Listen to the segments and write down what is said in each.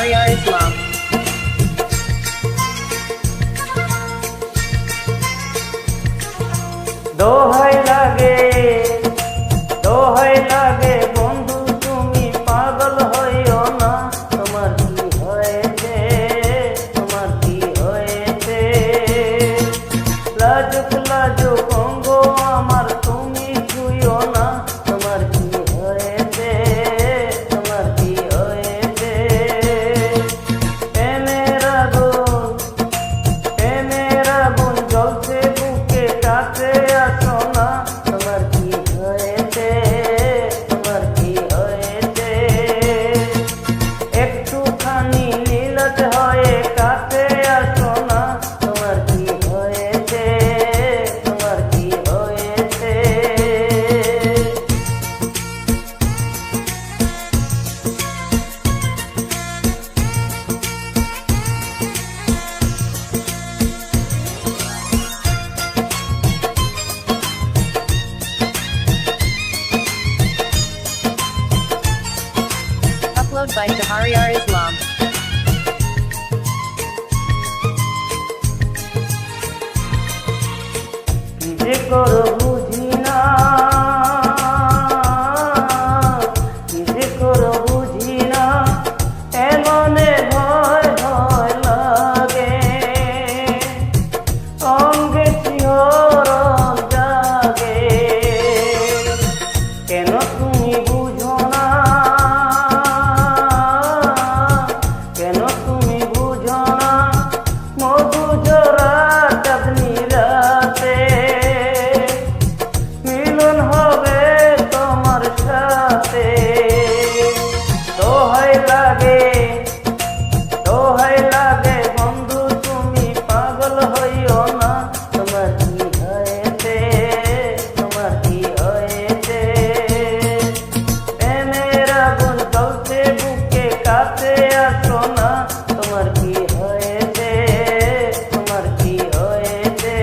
Shahriar Islam. দোহাই লাগে বন্ধু তুমি পাগল হইও না। তোমার কি হয়েছে, তোমার কি হয়েছে? লাজুক অঙ্গ আমার তুমি ছুঁইও না। তোমার কি হয়েছে, তোমার কি হয়েছে? প্রেমের আগুন জ্বলছে বুকে, কাছে আসো না। তোমার কি হয়েছে, তোমার কি হয়েছে? একটুখানি নীলজ হয়ে কাছে আসো না। তোমার কি হয়েছে, তোমার কি হয়েছে? Upload by Shahriar Islam. কি যে করো বুঝি না, কি যে করো বুঝি না। এমনে ভয় ভয় লাগে, অঙ্গে শিহরণ জাগে। কেন তুমি বুঝো না, কেন তুমি বুঝো না? মধু জোড়া চাঁদনি রাতে মিলন হবে তোমার সাথে। দোহাই লাগে বন্ধু তুমি পাগল হইও না। তোমার কি হয়েছে, তোমার কি হয়েছে? প্রেমের আগুন জ্বলছে বুকে, কাছে আসো না। তোমার কি হয়েছে, তোমার কি হয়েছে?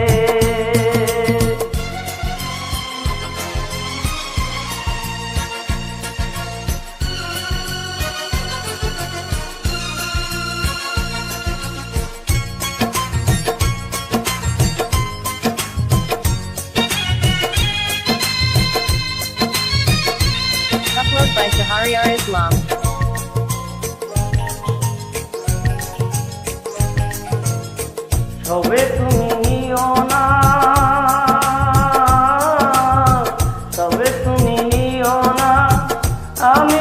Upload by Shahriar Islam. সবে তুমি নিও না, সবে তুমি নিও না। আমি